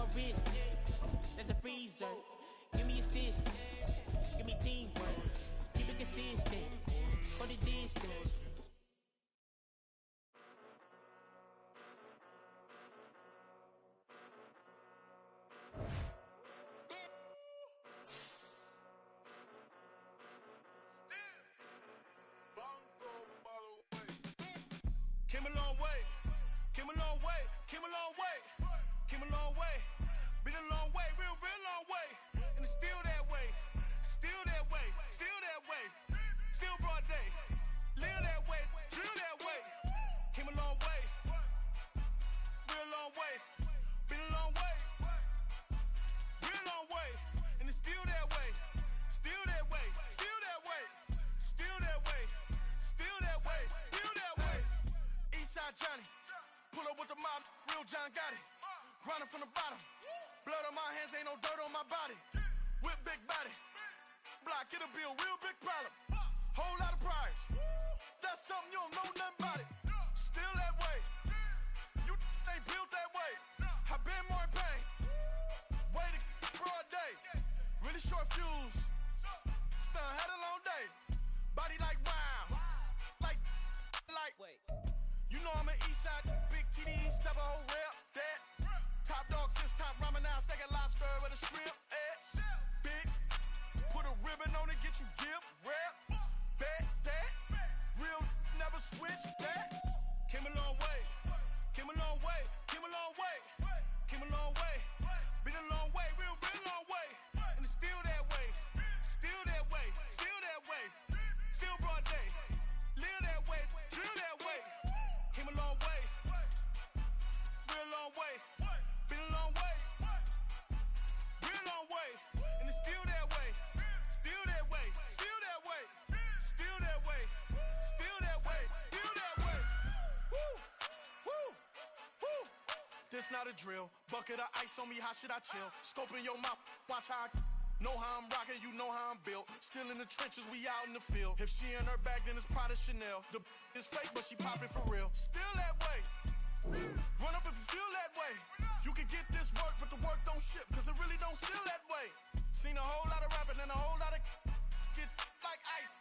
my wrist, that's a freezer. Give me assist, give me teamwork. Keep it consistent, for the distance. Came a long way, came a long way, came a long way, came a long way. Been a long way, real long way. And it's still that way, still that way, still that way. Still broad day, live that way, drill that way. Came a long way, real long way. Been a long way, real long way. And it's still that way, still that way, still that way, still that way, still that way, still that way. Eastside Johnny, pull up with the mob, real John got it. Grinding from the bottom, blood on my hands, ain't no dirt on my body. With big body, block, it'll be a real big problem. Whole lot of prize, that's something you don't know nothing about it. Still that way, you ain't built that way. I been more in pain, way to broad day. Really short fuse, done had a long day. Body like wow, like. Wait. You know I'm an Eastside, big TD, step a whole rep, that. Top dog since top ramen now, steak and lobster with a shrimp, big, put a ribbon on it, get you give, rep, bet, that. Real, never switch, that. Came a long way, came a long way, came a long way, came a long way. Been a long way, real long way. And it's still that way, still that way, still that way. Still broad day, live that way, drill that way. Came a long way, real long way. Been a long way, real long way. And it's still that way, still that way, still that way, still that way, still that way, still that way. Woo, woo, woo. This not a drill, bucket of ice on me, how should I chill? Scope in your mouth, watch how I know how I'm rocking, you know how I'm built. Still in the trenches, we out in the field. If she in her bag, then it's Prada Chanel. The is fake, but she poppin' for real. Still that way. Run up if you feel that way. You can get this work, but the work don't ship, cause it really don't feel that way. Seen a whole lot of rapping and a whole lot of get like ice.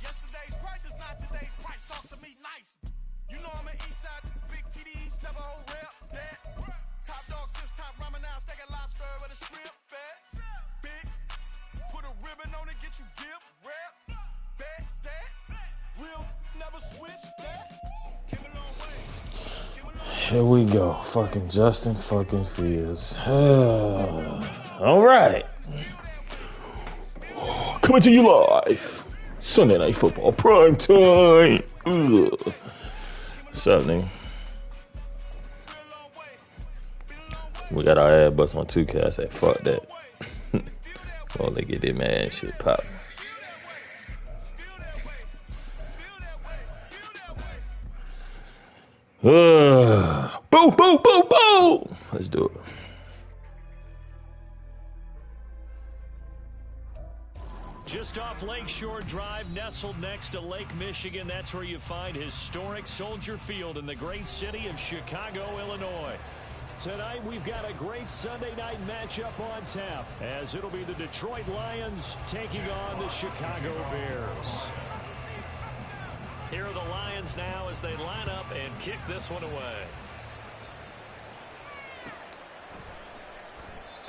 Yesterday's price is not today's price. Talk to me nice. You know I'm an Eastside, big TD, step a whole rep, that. Top dog since top ramen now, steak and lobster with a shrimp, fat. Big, put a ribbon on it, get you give, rep, bet, that. Real, never switch, that. Came a long way. Here we go, fucking Justin fucking Fields. All right. Coming to you live. Sunday Night Football prime time. Ugh. What's up, nigga? We got our ad bust on 2K. I said, fuck that. Oh, they get their mad shit poppin'. Boo, boo, boo, boo. Let's do it. Just off Lakeshore Drive, nestled next to Lake Michigan, that's where you find historic Soldier Field in the great city of Chicago, Illinois. Tonight, we've got a great Sunday night matchup on tap, as it'll be the Detroit Lions taking on the Chicago Bears. Here are the Lions now as they line up and kick this one away.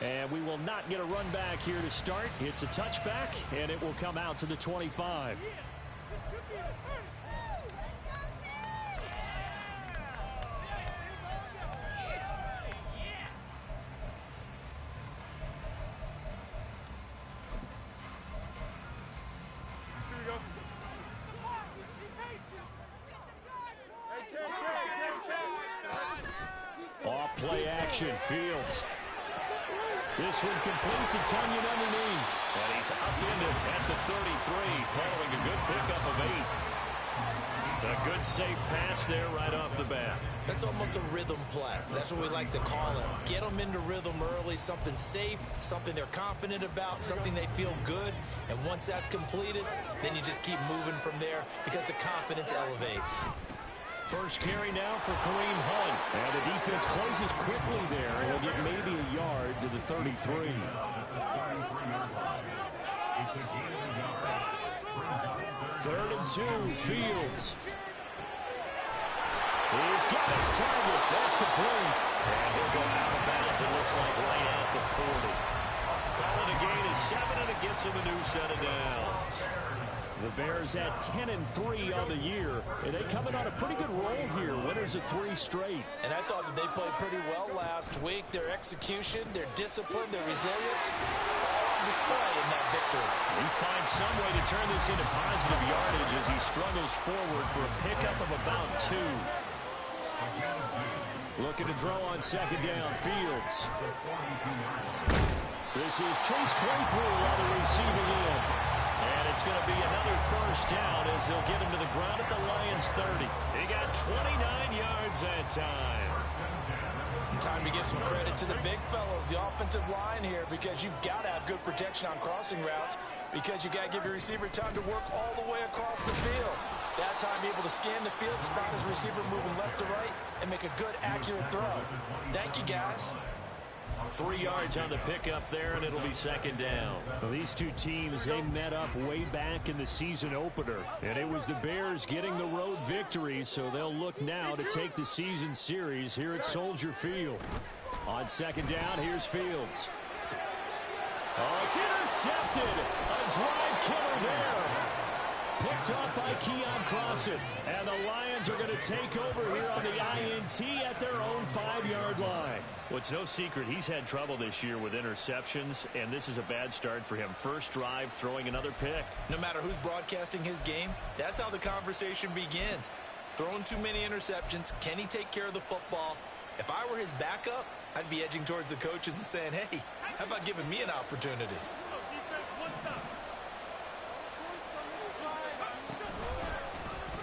And we will not get a run back here to start. It's a touchback, and it will come out to the 25. Off play action, Fields. This one complete to Tunyon underneath. And he's upended at the 33, following a good pickup of 8. A good safe pass there right off the bat. That's almost a rhythm play. That's what we like to call it. Get them into rhythm early, something safe, something they're confident about, something they feel good. And once that's completed, then you just keep moving from there because the confidence elevates. First carry now for Kareem Hunt. And the defense closes quickly there. He'll get maybe a yard to the 33. Third and 2, Fields. He's got his target. That's complete. And he'll go out of bounds. It looks like right at the 40. Calling a gain is 7, and it gets him a new set of downs. The Bears at 10-3 on the year, and they coming on a pretty good roll here. Winners of 3 straight. And I thought that they played pretty well last week. Their execution, their discipline, their resilience, all on display in that victory. He finds some way to turn this into positive yardage as he struggles forward for a pickup of about 2. Looking to throw on second down, Fields. This is Chase Claypool on the receiving end. And it's going to be another first down as they'll get him to the ground at the Lions' 30. He got 29 yards that time. Time to give some credit to the big fellows, the offensive line here, because you've got to have good protection on crossing routes, because you got to give your receiver time to work all the way across the field. That time able to scan the field, spot his receiver moving left to right, and make a good, accurate throw. Thank you, guys. 3 yards on the pickup there, and it'll be second down. Well, these two teams, they met up way back in the season opener, and it was the Bears getting the road victory, so they'll look now to take the season series here at Soldier Field. On second down, here's Fields. Oh, it's intercepted. A drive killer there. Picked up by Keon Crossen. And the Lions are going to take over here on the INT at their own 5-yard line. Well, it's no secret he's had trouble this year with interceptions, and this is a bad start for him. First drive, throwing another pick. No matter who's broadcasting his game, that's how the conversation begins. Throwing too many interceptions, can he take care of the football? If I were his backup, I'd be edging towards the coaches and saying, hey, how about giving me an opportunity?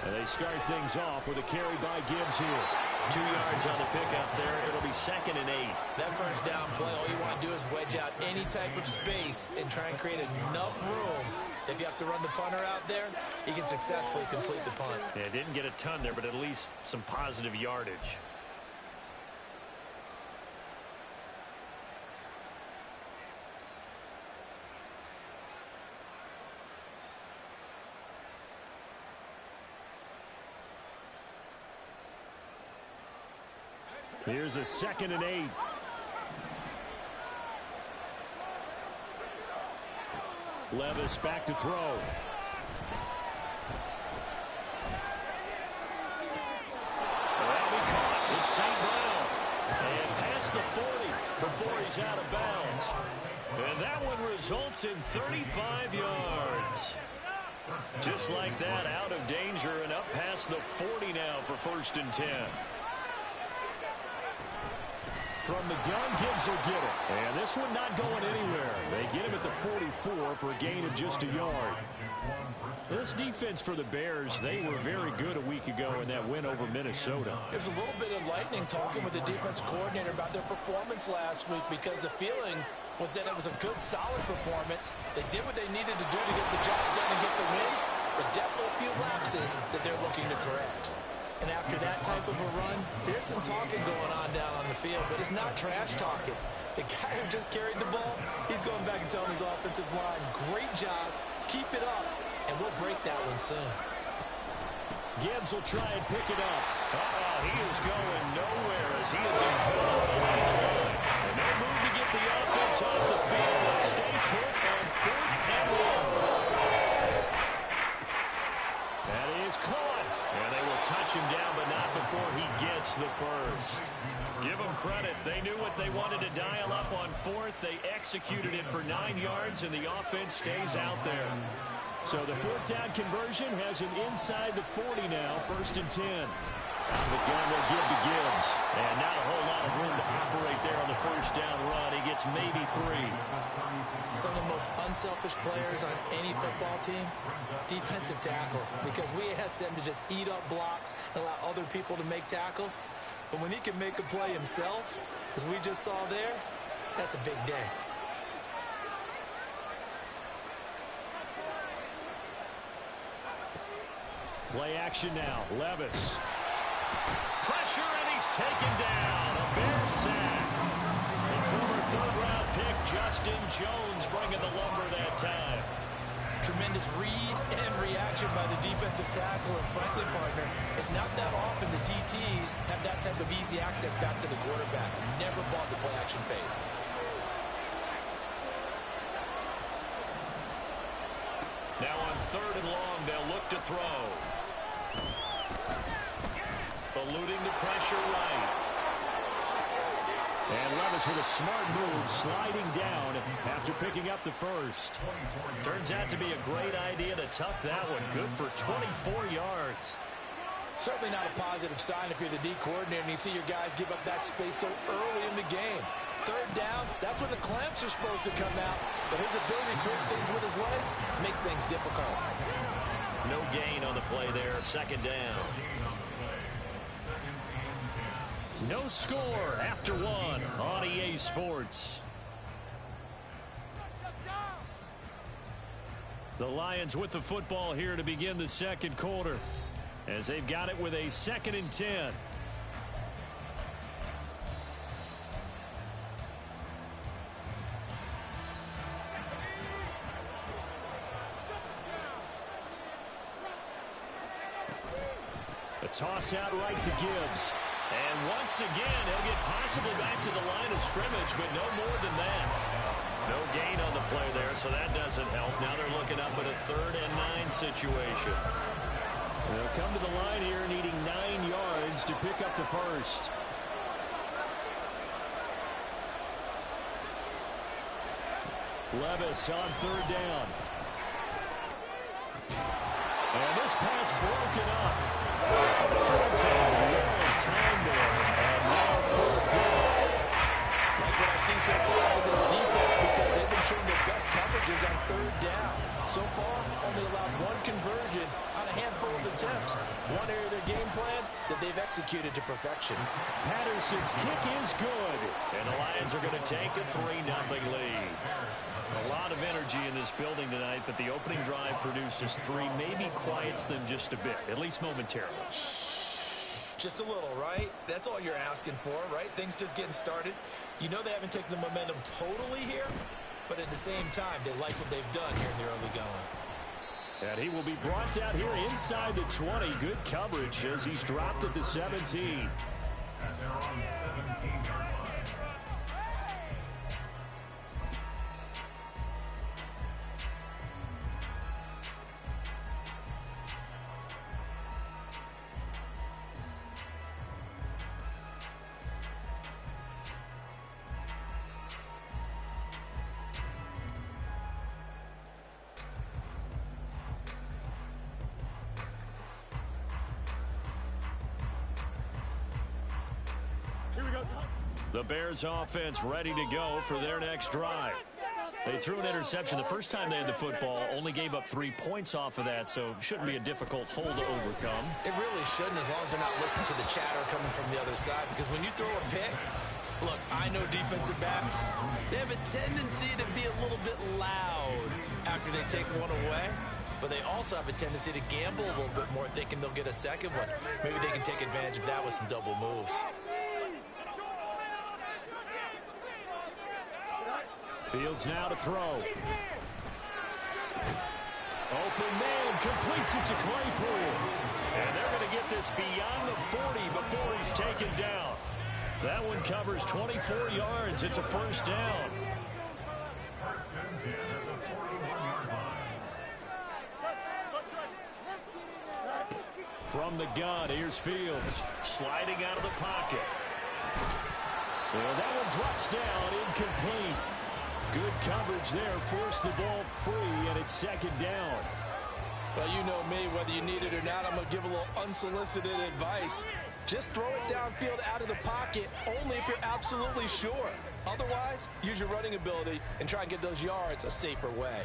And they start things off with a carry by Gibbs here. 2 yards on the pickup there. It'll be second and 8. That first down play, all you want to do is wedge out any type of space and try and create enough room. If you have to run the punter out there, he can successfully complete the punt. Yeah, didn't get a ton there, but at least some positive yardage. Here's a second and 8. Levis back to throw. That'll be caught. It's St. Brown. And past the 40 before he's out of bounds. And that one results in 35 yards. Just like that, out of danger and up past the 40 now for first and 10. From the gun, Gibbs will get it. And this one not going anywhere. They get him at the 44 for a gain of just a yard. This defense for the Bears, they were very good a week ago in that win over Minnesota. It was a little bit enlightening talking with the defense coordinator about their performance last week, because the feeling was that it was a good, solid performance. They did what they needed to do to get the job done and get the win, but definitely a few lapses that they're looking to correct. And after that type of a run, there's some talking going on down on the field, but it's not trash talking. The guy who just carried the ball, he's going back and telling his offensive line, great job, keep it up, and we'll break that one soon. Gibbs will try and pick it up. He is going nowhere as he is involved along the line. And they move to get the offense off the field and stay put on 4th and 1. That is caught. And they will touch him down, but not before he gets the first. Give them credit. They knew what they wanted to dial up on 4th. They executed it for 9 yards, and the offense stays out there. So the 4th down conversion has him inside the 40 now, 1st and 10. Out of the gun, they'll give to Gibbs. And not a whole lot of room to operate there on the first down run. He gets maybe 3. Some of the most unselfish players on any football team, defensive tackles, because we ask them to just eat up blocks and allow other people to make tackles. But when he can make a play himself, as we just saw there, that's a big day. Play action now. Levis. Pressure, and he's taken down. A Bear sack. The former third-round pick, Justin Jones, bringing the lumber that time. Tremendous read and reaction by the defensive tackle. And frankly, partner, it's not that often the DTs have that type of easy access back to the quarterback. Never bought the play-action fade. Now on 3rd and long, they'll look to throw. Eluding the pressure right. And Levis with a smart move, sliding down after picking up the first. Turns out to be a great idea to tuck that one. Good for 24 yards. Certainly not a positive sign if you're the D coordinator and you see your guys give up that space so early in the game. 3rd down, that's when the clamps are supposed to come out. But his ability to create things with his legs makes things difficult. No gain on the play there. 2nd down. No score after 1 on EA Sports. The Lions with the football here to begin the 2nd quarter, as they've got it with a 2nd and 10. A toss out right to Gibbs. And once again, he'll get possibly back to the line of scrimmage, but no more than that. No gain on the play there, so that doesn't help. Now they're looking up at a 3rd and 9 situation. They'll come to the line here needing 9 yards to pick up the first. Levis on 3rd down. And this pass broken up. Time there, and now 4th down. Like what I see so far with this defense, because they've been showing their best coverages on 3rd down. So far, only allowed 1 conversion on a handful of attempts. One area of their game plan that they've executed to perfection. Patterson's kick is good, and the Lions are going to take a 3-0 lead. A lot of energy in this building tonight, but the opening drive produces 3, maybe quiets them just a bit, at least momentarily. Just a little, right? That's all you're asking for, right? Things just getting started. You know they haven't taken the momentum totally here, but at the same time, they like what they've done here in the early going. And he will be brought down here inside the 20. Good coverage as he's dropped at the 17. The Bears offense ready to go for their next drive. They threw an interception the first time they had the football, only gave up 3 points off of that, so shouldn't be a difficult hole to overcome. It really shouldn't, as long as they're not listening to the chatter coming from the other side, because when you throw a pick, look, I know defensive backs, they have a tendency to be a little bit loud after they take one away, but they also have a tendency to gamble a little bit more, thinking they'll get a second one. Maybe they can take advantage of that with some double moves. Fields now to throw. Open man, completes it to Claypool. And they're going to get this beyond the 40 before he's taken down. That one covers 24 yards. It's a 1st down. From the gun, here's Fields. Sliding out of the pocket. And that one drops down, incomplete. Good coverage there, forced the ball free, and it's 2nd down. Well, you know me, whether you need it or not, I'm going to give a little unsolicited advice. Just throw it downfield out of the pocket, only if you're absolutely sure. Otherwise, use your running ability and try and get those yards a safer way.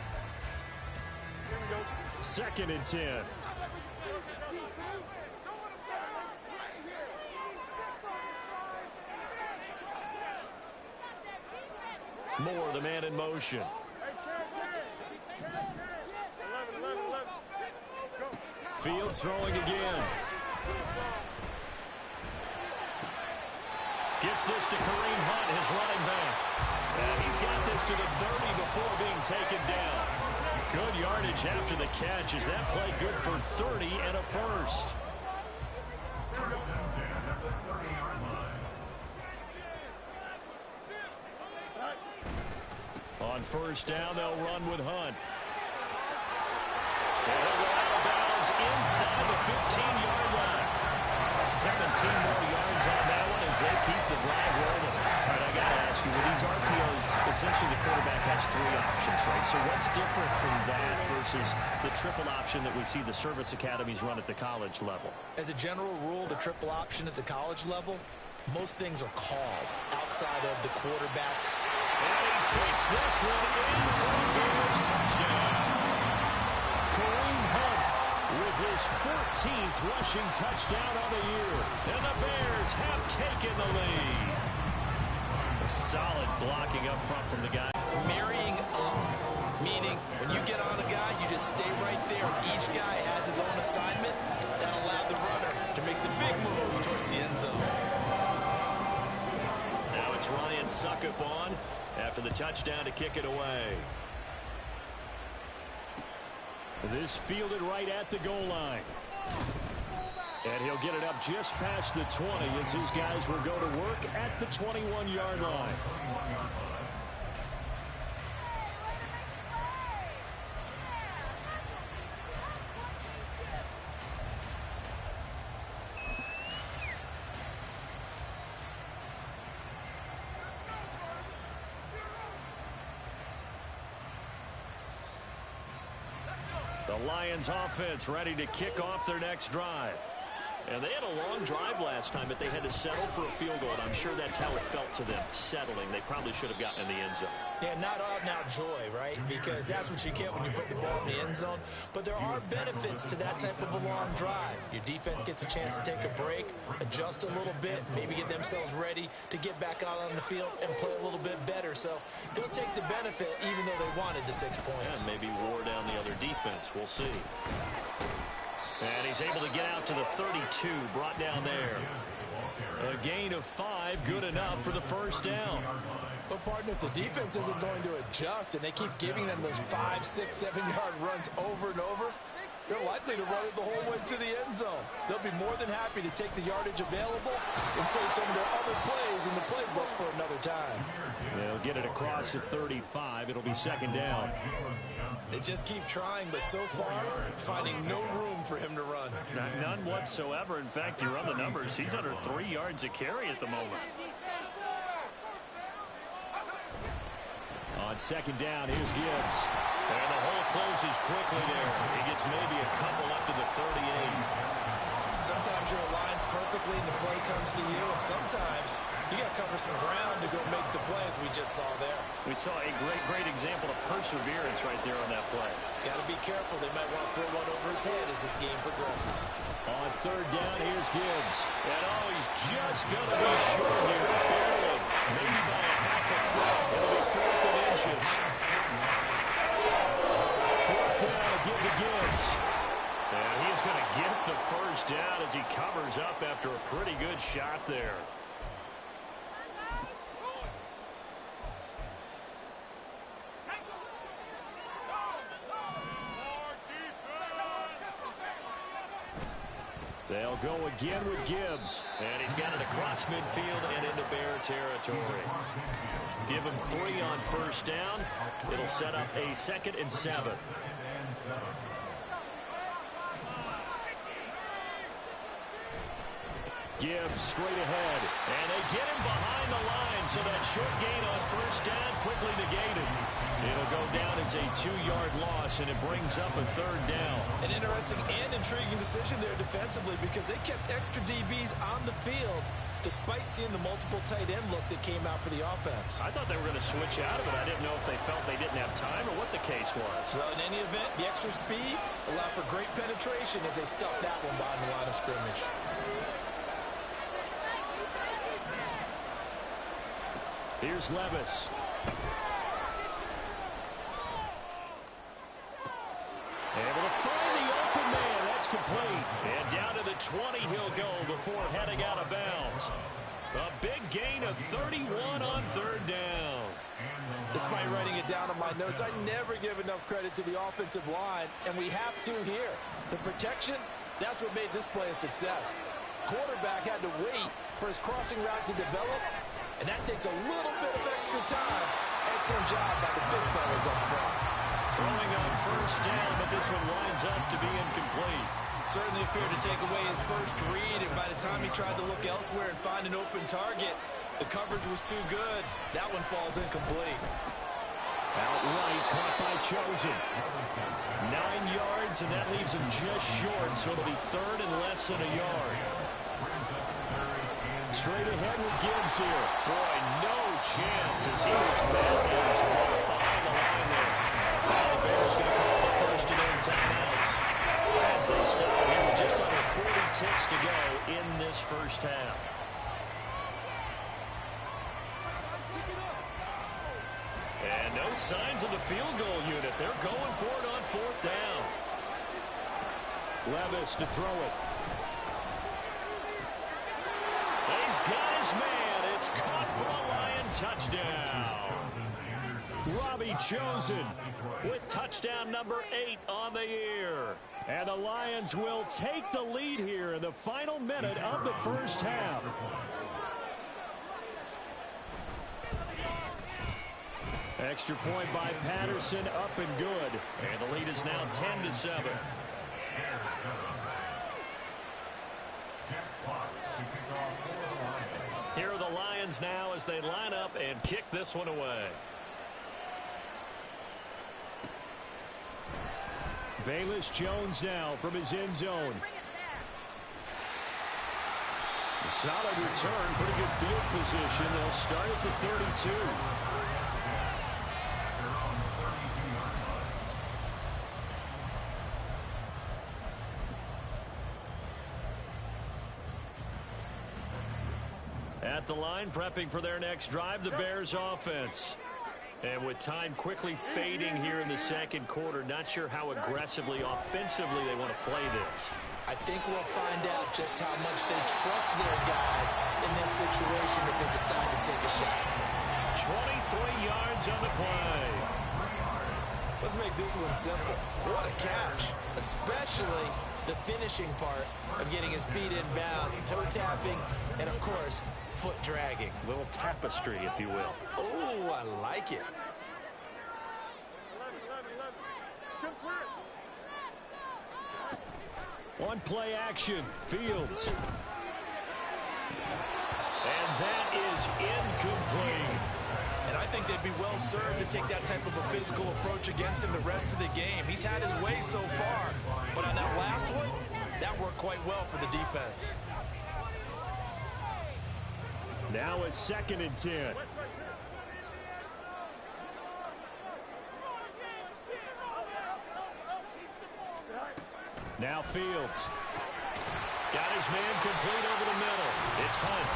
2nd and 10. Moore, the man in motion. Fields throwing again. Gets this to Kareem Hunt, his running back. And he's got this to the 30 before being taken down. Good yardage after the catch. Is that play good for 30 and a first? On first down, they'll run with Hunt. And he'll go out of bounds inside the 15-yard line. 17 more yards on that one as they keep the drive rolling. All right, I got to ask you, with these RPOs, essentially the quarterback has 3 options, right? So what's different from that versus the triple option that we see the service academies run at the college level? As a general rule, the triple option at the college level, most things are called outside of the quarterback. And he takes this one in for a Bears touchdown. Kareem Hunt with his 14th rushing touchdown of the year. And the Bears have taken the lead. A solid blocking up front from the guy. Marrying up, meaning when you get on a guy, you just stay right there. Each guy has his own assignment. That allowed the runner to make the big move towards the end zone. Now it's Ryan Succop on after the touchdown to kick it away. This fielded right at the goal line. And he'll get it up just past the 20 as his guys will go to work at the 21-yard line. The Lions offense ready to kick off their next drive. And they had a long drive last time, but they had to settle for a field goal, and I'm sure that's how it felt to them, settling. They probably should have gotten in the end zone. Yeah, not out-and-out joy, right? Because that's what you get when you put the ball in the end zone. But there are benefits to that type of a long drive. Your defense gets a chance to take a break, adjust a little bit, maybe get themselves ready to get back out on the field and play a little bit better. So they'll take the benefit even though they wanted the 6 points. And maybe wore down the other defense. We'll see. And he's able to get out to the 32, brought down there. A gain of 5, good enough for the first down. But, partner, if the defense isn't going to adjust and they keep giving them those 5, 6, 7-yard runs over and over, they're likely to run it the whole way to the end zone. They'll be more than happy to take the yardage available and save some of their other plays in the playbook for another time. They'll get it across the 35. It'll be second down. They just keep trying, but so far, finding no room for him to run. None whatsoever. In fact, you run the numbers. He's under 3 yards a carry at the moment. On second down, here's Gibbs. And the hole closes quickly there. He gets maybe a couple up to the 38. Sometimes you're aligned perfectly and the play comes to you, and sometimes you got to cover some ground to go make the play, as we just saw there. We saw a great example of perseverance right there on that play. Got to be careful. They might want to throw one over his head as this game progresses. On third down, here's Gibbs. And he's just going to be short here, barely. Maybe by a half a foot. It'll be 4th and inches. 4th down to give to Gibbs. And he's going to get the first down as he covers up after a pretty good shot there. They'll go again with Gibbs. And he's got it across midfield and into Bear territory. Give him 3 on first down. It'll set up a 2nd and 7. Gibbs straight ahead. And they get him behind the line, so that short gain on first down quickly negated. It'll go down as a 2-yard loss, and it brings up a 3rd down. An interesting and intriguing decision there defensively, because they kept extra DBs on the field despite seeing the multiple tight end look that came out for the offense. I thought they were going to switch out of it. I didn't know if they felt they didn't have time or what the case was. Well, in any event, the extra speed allowed for great penetration as they stuffed that one behind the line of scrimmage. Here's Levis. Able to find the open man. That's complete. And down to the 20 he'll go before heading out of bounds. A big gain of 31 on third down. Despite writing it down on my notes, I never give enough credit to the offensive line, and we have to here. The protection, that's what made this play a success. Quarterback had to wait for his crossing route to develop, and that takes a little bit of extra time. Excellent job by the big fellas up front. Throwing on first down, but this one winds up to be incomplete. Certainly appeared to take away his first read, and by the time he tried to look elsewhere and find an open target, the coverage was too good. That one falls incomplete. Outright caught by Chosen. 9 yards, and that leaves him just short, so it'll be third and less than a yard. Straight ahead with Gibbs here. Boy, no chance as he was met and dropped behind the line there. Now the Bears going to call the first of their timeouts as they stop it here with just under 40 ticks to go in this first half. And no signs of the field goal unit. They're going for it on fourth down. Levis to throw it. He's got his man. It's caught for a Lion touchdown. Robbie Chosen with touchdown number 8 on the year. And the Lions will take the lead here in the final minute of the first half. Extra point by Patterson, up and good. And the lead is now 10-7. Here are the Lions now as they line up and kick this one away. Velus Jones now from his end zone. A solid return, pretty good field position. They'll start at the 32. At the line, prepping for their next drive, the Bears offense. And with time quickly fading here in the second quarter, not sure how aggressively, offensively they want to play this. I think we'll find out just how much they trust their guys in this situation if they decide to take a shot. 23 yards on the play. Let's make this one simple. What a catch, especially the finishing part of getting his feet in bounds, toe tapping, and of course, foot dragging. A little tapestry, if you will. Oh, I like it. One play action, Fields. And that is incomplete. And I think they'd be well served to take that type of a physical approach against him the rest of the game. He's had his way so far, but on that last one, that worked quite well for the defense. Now a 2nd and 10. Now Fields. Got his man complete over the middle. It's Hunt.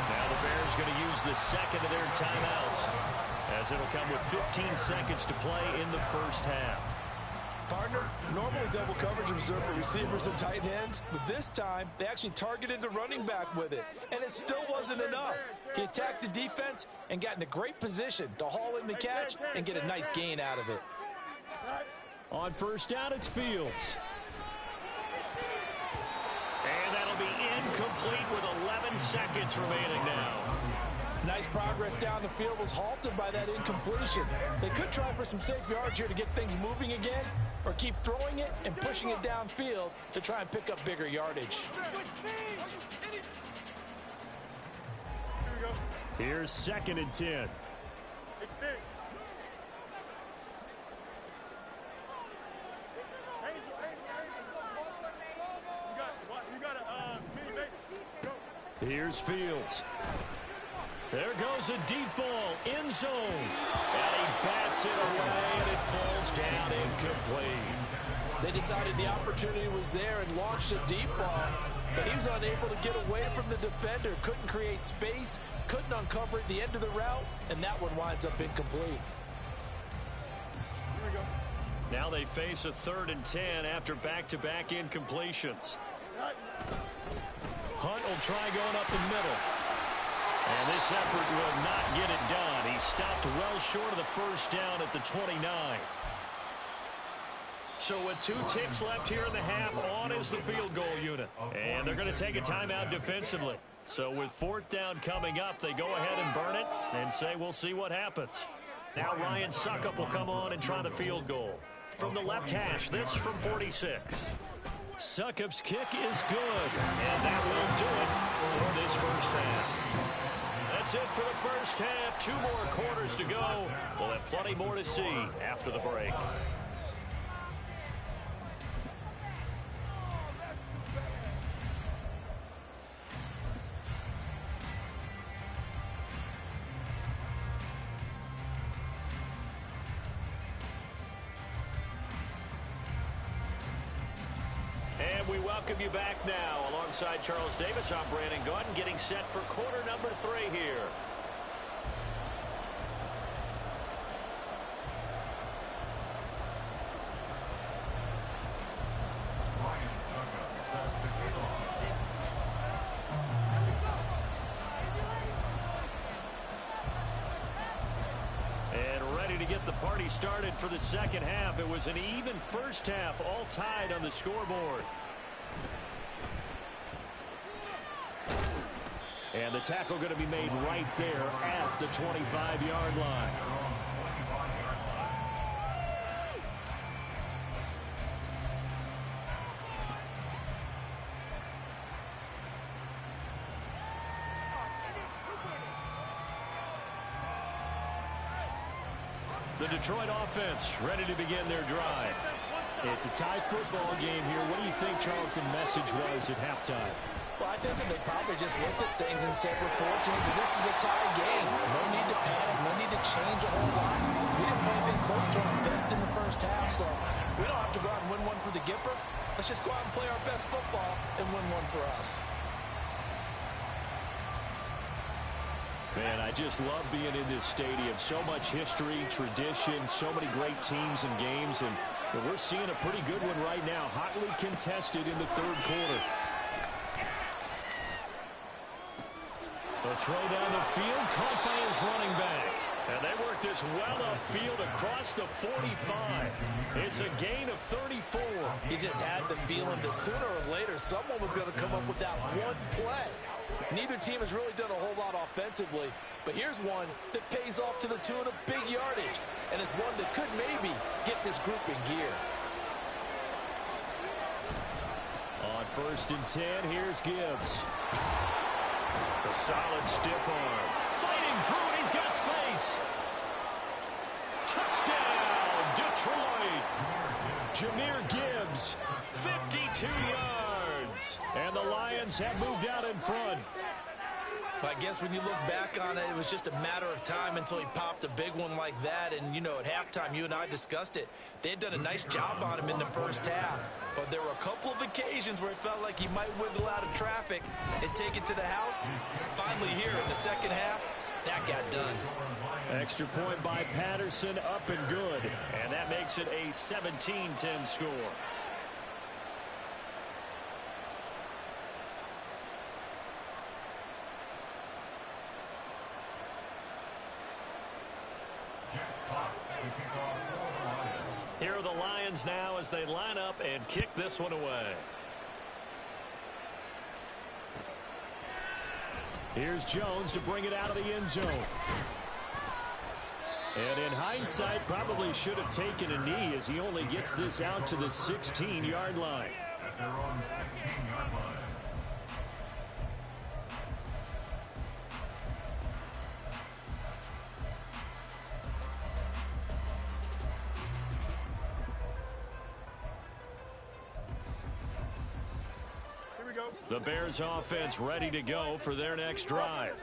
Now the Bears going to use the second of their timeouts as it'll come with 15 seconds to play in the first half. Partner, normally double coverage is reserved for receivers and tight ends, but this time they actually targeted the running back with it, and it still wasn't enough. He attacked the defense and got in a great position to haul in the catch and get a nice gain out of it. On first down, it's Fields. And that'll be incomplete with 11 seconds remaining now. Nice progress down the field was halted by that incompletion. They could try for some safe yards here to get things moving again, or keep throwing it and pushing it downfield to try and pick up bigger yardage. Here's 2nd and 10. Here's Fields. There goes a deep ball, end zone. And he bats it away, and it falls down incomplete. They decided the opportunity was there and launched a deep ball, but he was unable to get away from the defender, couldn't create space, couldn't uncover at the end of the route, and that one winds up incomplete. Now they face a 3rd and 10 after back-to-back incompletions. Hunt will try going up the middle. And this effort will not get it done. He stopped well short of the first down at the 29. So with 2 ticks left here in the half, on is the field goal unit. And they're going to take a timeout defensively. So with 4th down coming up, they go ahead and burn it and say we'll see what happens. Now Ryan Succop will come on and try the field goal. From the left hash, this from 46. Succop's kick is good. And that will do it for this first half. That's it for the first half. 2 more quarters to go. We'll have plenty more to see after the break. And we welcome you back now. Alongside Charles Davis, I'm Brandon Gaudin, getting set for quarter number 3 here. And ready to get the party started for the second half. It was an even first half, all tied on the scoreboard. And the tackle going to be made right there at the 25-yard line. The Detroit offense ready to begin their drive. It's a tie football game here. What do you think, Charles, the message was at halftime? Well, I think that they probably just looked at things and said, we're fortunate that this is a tie game. No need to panic. No need to change a whole lot. We didn't play anything close to our best in the first half, so we don't have to go out and win one for the Gipper. Let's just go out and play our best football and win one for us. Man, I just love being in this stadium. So much history, tradition, so many great teams and games, and we're seeing a pretty good one right now. Hotly contested in the third quarter. The throw down the field, caught by his running back. And they work this well upfield across the 45. It's a gain of 34. He just had the feeling that sooner or later someone was going to come up with that one play. Neither team has really done a whole lot offensively, but here's one that pays off to the tune of big yardage, and it's one that could maybe get this group in gear. On 1st and 10, here's Gibbs. A solid stiff arm. Fighting through it, he's got space. Touchdown, Detroit. Jahmyr Gibbs, 52 yards. And the Lions have moved out in front. I guess when you look back on it, it was just a matter of time until he popped a big one like that. And, you know, at halftime, you and I discussed it. They had done a nice job on him in the first half. But there were a couple of occasions where it felt like he might wiggle out of traffic and take it to the house. Finally here in the second half, that got done. Extra point by Patterson, up and good. And that makes it a 17-10 score. Here are the Lions now as they line up and kick this one away. Here's Jones to bring it out of the end zone. And in hindsight, probably should have taken a knee as he only gets this out to the 16-yard line. The Bears offense ready to go for their next drive.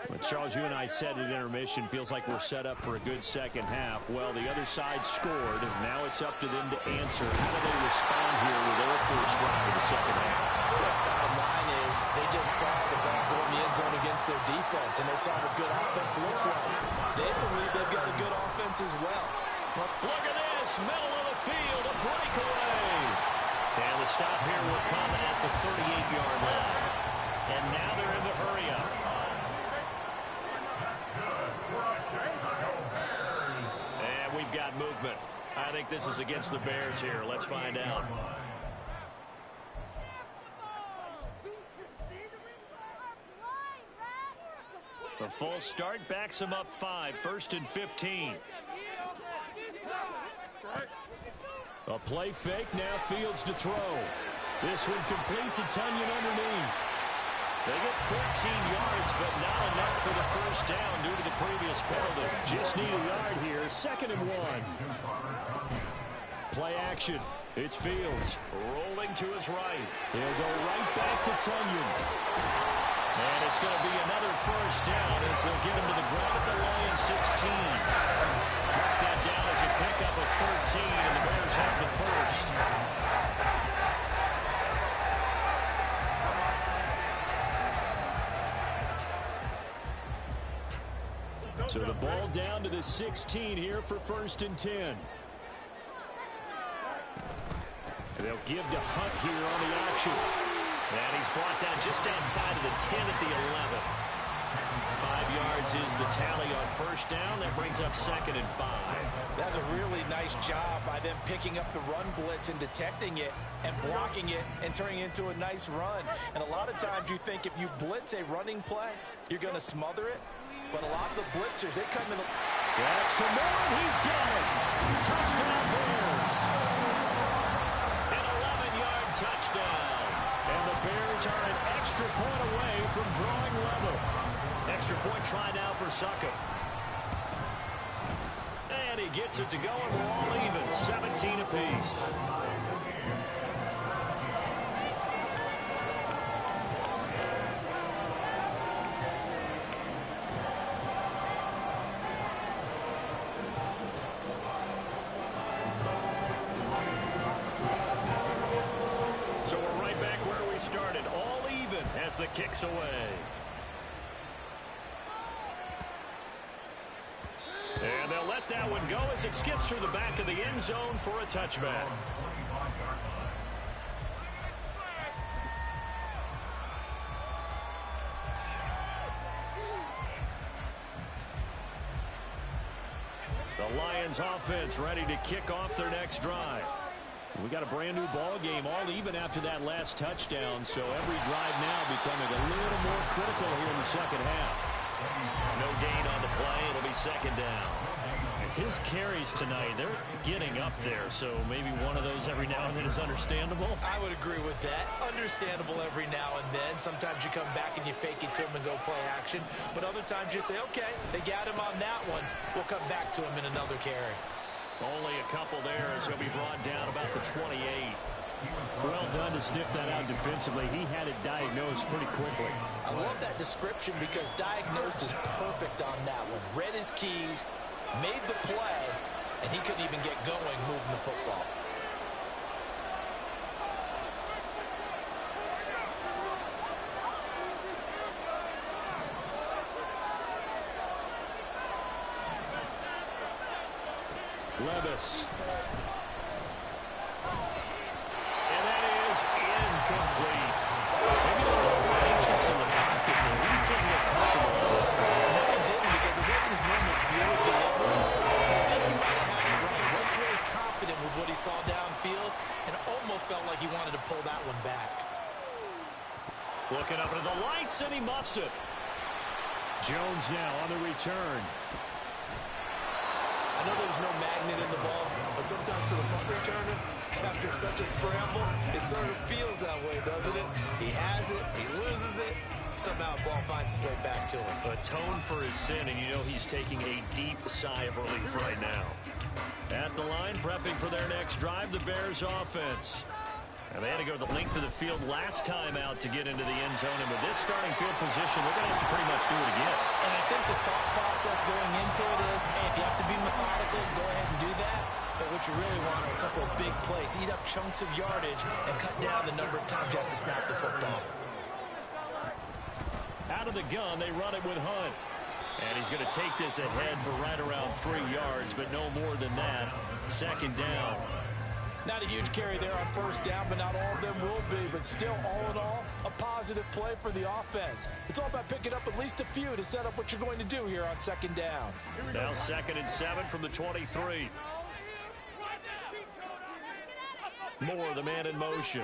But Charles, you and I said at intermission, feels like we're set up for a good second half. Well, the other side scored. Now it's up to them to answer. How do they respond here with their first drive of the second half? The bottom line is they just saw the ball go in the end zone against their defense, and they saw what good offense looks like. They believe they've got a good offense as well. Look at this, middle of the field, a breakaway. And the stop here will come at the 38-yard line. And now they're in the hurry-up. And we've got movement. I think this is against the Bears here. Let's find out. The false start backs him up 5, 1st and 15. A play fake, now Fields to throw. This one complete to Tonyan underneath. They get 14 yards, but not enough for the first down due to the previous penalty. Just need a yard here, 2nd and 1. Play action. It's Fields rolling to his right. He'll go right back to Tonyan. And it's going to be another first down as they'll get him to the ground at the Lions 16. Track that down as a pickup of 13, and the Bears have the first. So the ball down to the 16 here for 1st and 10. And they'll give to Hunt here on the option. And he's brought down just outside of the 10 at the 11. 5 yards is the tally on first down. That brings up 2nd and 5. That's a really nice job by them picking up the run blitz and detecting it and blocking it and turning it into a nice run. And a lot of times you think if you blitz a running play, you're going to smother it. But a lot of the blitzers, they come in. That's for more. He's got it. Touchdown Bears. An 11-yard touchdown. And the Bears are an extra point away from drawing level. Extra point try now for Succop. And he gets it to go, and we're all even. 17 apiece. The kicks away. And they'll let that one go as it skips through the back of the end zone for a touchback. The Lions offense ready to kick off their next drive. We got a brand new ball game, all even after that last touchdown, so every drive now becoming a little more critical here in the second half. No gain on the play. It'll be 2nd down. His carries tonight, they're getting up there, so maybe one of those every now and then is understandable. I would agree with that. Understandable every now and then. Sometimes you come back and you fake it to him and go play action, but other times you say, okay, they got him on that one. We'll come back to him in another carry. Only a couple there as he'll be brought down about the 28. Well done to sniff that out defensively. He had it diagnosed pretty quickly. I love that description because diagnosed is perfect on that one. Read his keys, made the play, and he couldn't even get going moving the football. Levis. And that is incomplete. Maybe a little anxious in the pocket, but he didn't look comfortable. No, he didn't because it wasn't his normal fluid delivery. I think he might have had it right. He wasn't really confident with what he saw downfield and almost felt like he wanted to pull that one back. Looking up into the lights, and he muffs it. Jones now on the return. I know there's no magnet in the ball, but sometimes for the punt returner, after such a scramble, it sort of feels that way, doesn't it? He has it, he loses it, somehow the ball finds its way back to him. Atone for his sin, and you know he's taking a deep sigh of relief right now. At the line, prepping for their next drive, the Bears offense. And they had to go the length of the field last time out to get into the end zone. And with this starting field position, they're going to have to pretty much do it again. And I think the thought process going into it is, hey, if you have to be methodical, go ahead and do that. But what you really want are a couple of big plays. Eat up chunks of yardage and cut down the number of times you have to snap the football. Out of the gun, they run it with Hunt. And he's going to take this ahead for right around 3 yards, but no more than that. 2nd down. Not a huge carry there on first down, but not all of them will be. But still, all in all, a positive. positive play for the offense. It's all about picking up at least a few to set up what you're going to do here on second down. Now 2nd and 7 from the 23. Moore, the man in motion.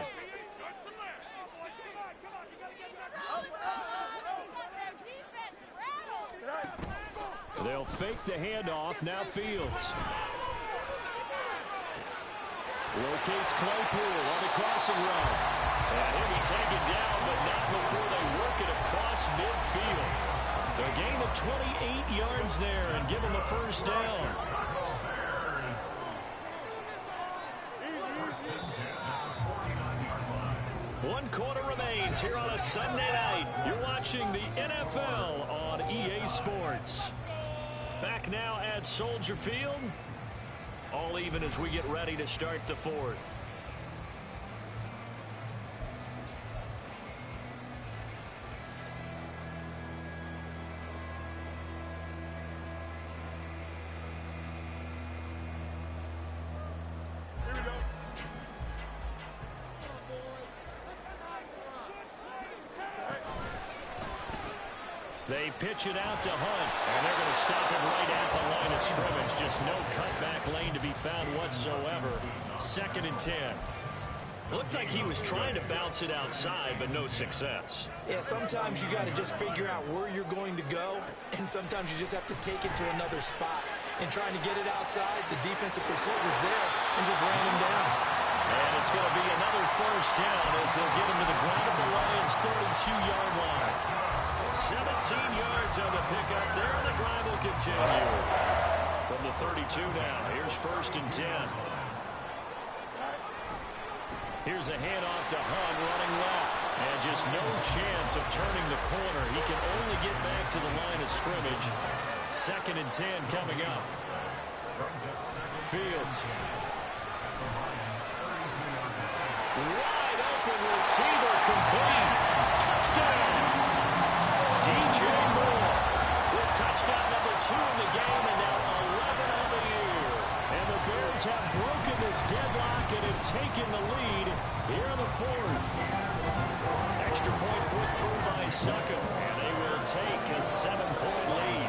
They'll fake the handoff. Now Fields. Locates Claypool on the crossing route. And he'll be taken down, but not before they work it across midfield. A gain of 28 yards there and give him the first down. One quarter remains here on a Sunday night. You're watching the NFL on EA Sports. Back now at Soldier Field. All even as we get ready to start the fourth. They pitch it out to Hunt, and they're going to stop it right at the line of scrimmage. Just no cutback lane to be found whatsoever. 2nd and 10. Looked like he was trying to bounce it outside, but no success. Yeah, sometimes you got to just figure out where you're going to go, and sometimes you just have to take it to another spot. And trying to get it outside, the defensive pursuit was there and just ran him down. And it's going to be another first down as they'll get him to the ground at the Lions' 32-yard line. 17 yards on the pickup there, and the drive will continue. From the 32 now, here's 1st and 10. Here's a handoff to Hunt running left. And just no chance of turning the corner. He can only get back to the line of scrimmage. 2nd and 10 coming up. Fields. Wide open receiver complete. Touchdown. DJ Moore with touchdown number 2 in the game and now 11 on the year. And the Bears have broken this deadlock and have taken the lead here in the fourth. Extra point put through by Succop, and they will take a 7-point lead.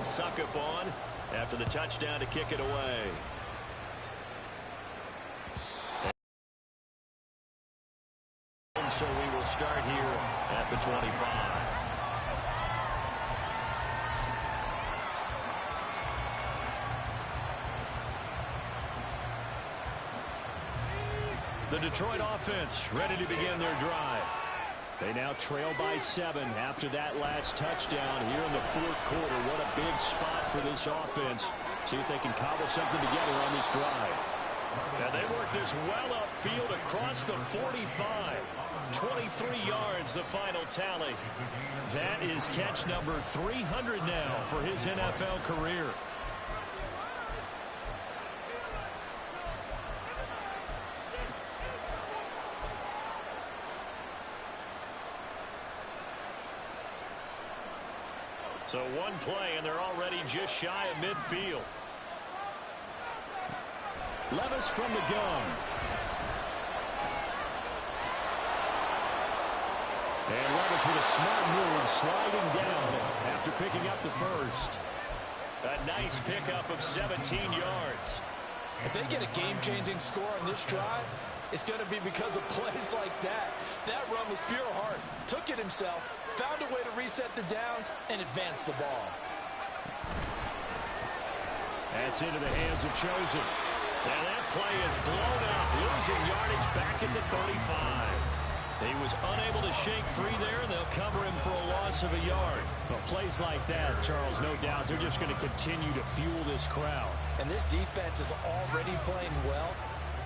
Succop on after the touchdown to kick it away. And so we will start here at the 25. The Detroit offense ready to begin their drive. They now trail by 7 after that last touchdown here in the fourth quarter. What a big spot for this offense. See if they can cobble something together on this drive. And they work this well upfield across the 45. 23 yards, the final tally. That is catch number 300 now for his NFL career. So one play, and they're already just shy of midfield. Levis from the gun. And Levis with a smart move, sliding down after picking up the first. A nice pickup of 17 yards. If they get a game-changing score on this drive, it's going to be because of plays like that. That run was pure heart. Took it himself, found a way to reset the downs, and advance the ball. That's into the hands of Chosen. And that play is blown up, losing yardage back at the 35. He was unable to shake free there, and they'll cover him for a loss of a yard. Well, plays like that, Charles, no doubt, they're just going to continue to fuel this crowd. And this defense is already playing well,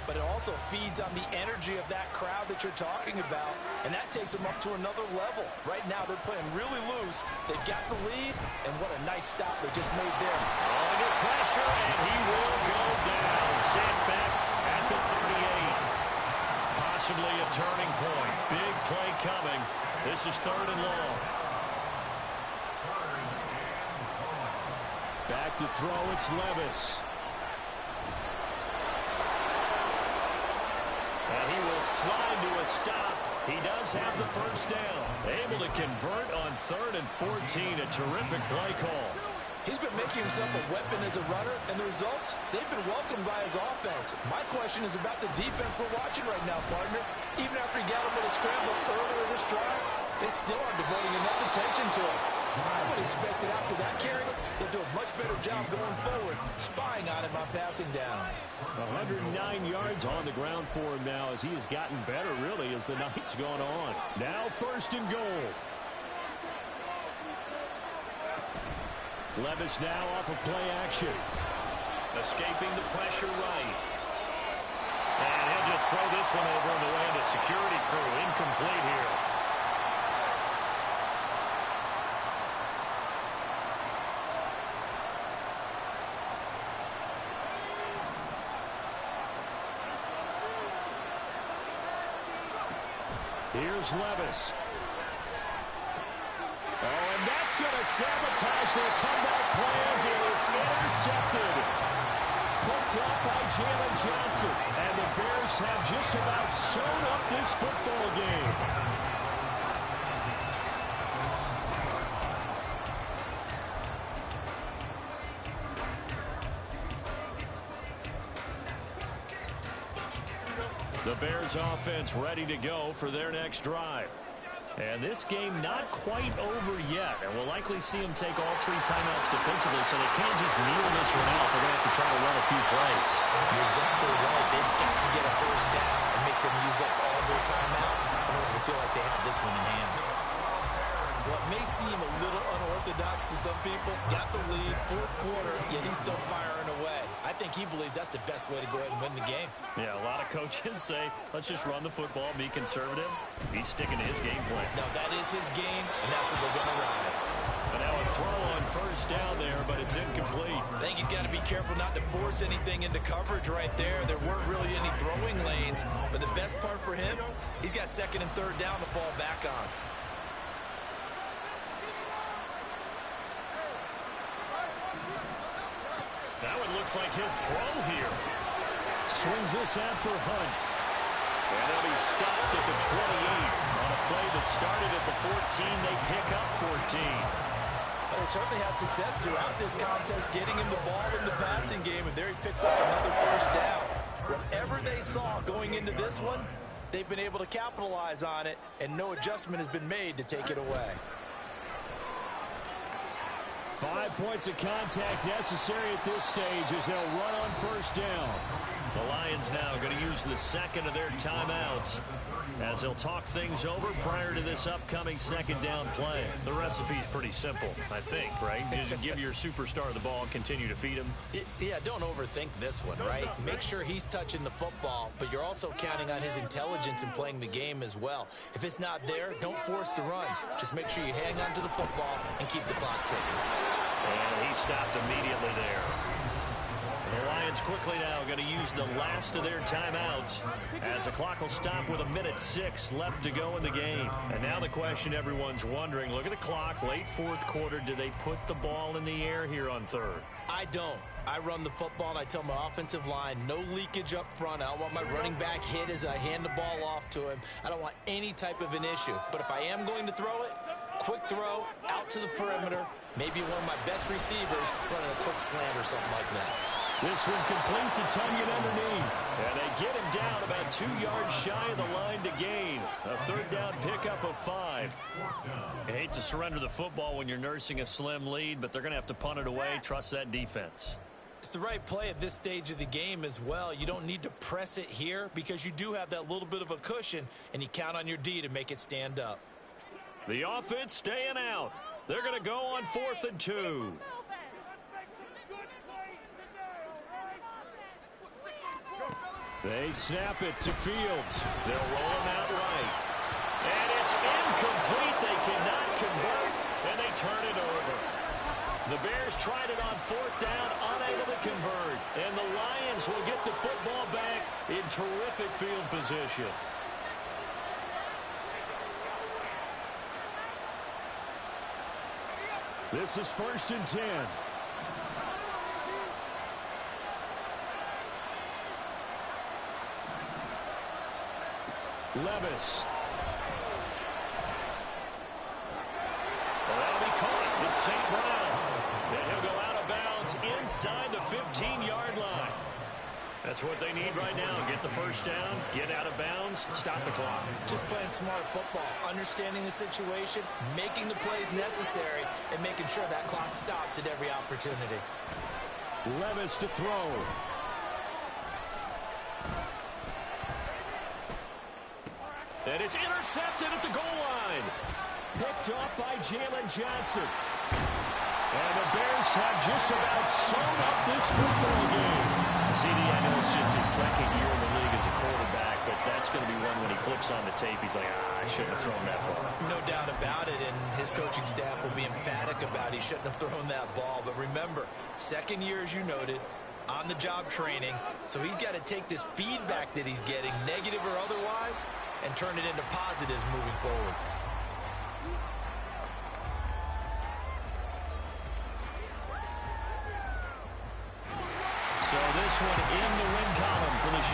but it also feeds on the energy of that crowd that you're talking about, and that takes them up to another level. Right now, they're playing really loose. They've got the lead, and what a nice stop they just made there. Under pressure, and he will go down. Sent back at the 38. Possibly a turning point. This is 3rd and long. Back to throw, it's Levis. And he will slide to a stop. He does have the first down. Able to convert on 3rd and 14. A terrific play call. He's been making himself a weapon as a runner, and the results, they've been welcomed by his offense. My question is about the defense we're watching right now, partner. Even after he got him with a scramble earlier this drive, they still aren't devoting enough attention to him. I would expect that after that carry, they'll do a much better job going forward, spying on him on passing downs. 109 yards on the ground for him now as he has gotten better, really, as the night's gone on. Now 1st and goal. Levis now off of play action. Escaping the pressure right. And he'll just throw this one over in the way of the security crew. Incomplete here. Here's Levis. Oh, and that's going to sabotage their comeback plans. It is intercepted. Picked up by Jalen Johnson. And the Bears have just about sewn up this football game. The Bears offense ready to go for their next drive. And this game not quite over yet. And we'll likely see them take all 3 timeouts defensively, so they can't just kneel this one out. They're going to have to try to run a few plays. You're exactly right. They've got to get a first down and make them use up all their timeouts in order to feel like they have this one in hand. What may seem a little unorthodox to some people, got the lead, 4th quarter, yet he's still firing away. I think he believes that's the best way to go ahead and win the game. Yeah, a lot of coaches say, let's just run the football, be conservative. He's sticking to his game plan. No, that is his game, and that's what they're going to ride. And now a throw on 1st down there, but it's incomplete. I think he's got to be careful not to force anything into coverage right there. There weren't really any throwing lanes, but the best part for him, he's got 2nd and 3rd down to fall back on. Now it looks like he'll throw here. Swings this out for Hunt. And he'll be stopped at the 28. On a play that started at the 14, they pick up 14. Well, they certainly had success throughout this contest, getting him the ball in the passing game, and there he picks up another first down. Whatever they saw going into this one, they've been able to capitalize on it, and no adjustment has been made to take it away. 5 points of contact necessary at this stage as they'll run on 1st down. The Lions now going to use the 2nd of their timeouts as they'll talk things over prior to this upcoming 2nd down play. The recipe's pretty simple, I think, right? Just give your superstar the ball and continue to feed him. Yeah, don't overthink this one, right? Make sure he's touching the football, but you're also counting on his intelligence in playing the game as well. If it's not there, don't force the run. Just make sure you hang on to the football and keep the clock ticking. And he stopped immediately there. The Lions quickly now going to use the last of their timeouts as the clock will stop with 1:06 left to go in the game. And now the question everyone's wondering, look at the clock, late 4th quarter, do they put the ball in the air here on 3rd? I don't. I run the football and I tell my offensive line, no leakage up front. I don't want my running back hit as I hand the ball off to him. I don't want any type of an issue. But if I am going to throw it, quick throw, out to the perimeter, maybe one of my best receivers running a quick slant or something like that. This one complete to Tonyan underneath. And they get him down about 2 yards shy of the line to gain. A 3rd down pickup of 5. You hate to surrender the football when you're nursing a slim lead, but they're going to have to punt it away. Trust that defense. It's the right play at this stage of the game as well. You don't need to press it here because you do have that little bit of a cushion, and you count on your D to make it stand up. The offense staying out. They're going to go on 4th and 2. They snap it to Fields. They'll roll him out right. And it's incomplete. They cannot convert, and they turn it over. The Bears tried it on 4th down, unable to convert. And the Lions will get the football back in terrific field position. This is 1st and 10. Levis. Well, that'll be caught. It's St. Brown. And he'll go out of bounds inside the 15-yard line. That's what they need right now. Get the first down, get out of bounds, stop the clock. Just playing smart football, understanding the situation, making the plays necessary, and making sure that clock stops at every opportunity. Levis to throw. And it's intercepted at the goal line. Picked up by Jalen Johnson. And the Bears have just about sewn up this football game. CD, I know it's just his second year in the league as a quarterback, but that's going to be one when he flips on the tape, he's like, I shouldn't have thrown that ball. No doubt about it, and his coaching staff will be emphatic about he shouldn't have thrown that ball. But remember, second year, as you noted, on-the-job training, so he's got to take this feedback that he's getting, negative or otherwise, and turn it into positives moving forward. So this one in the win column for the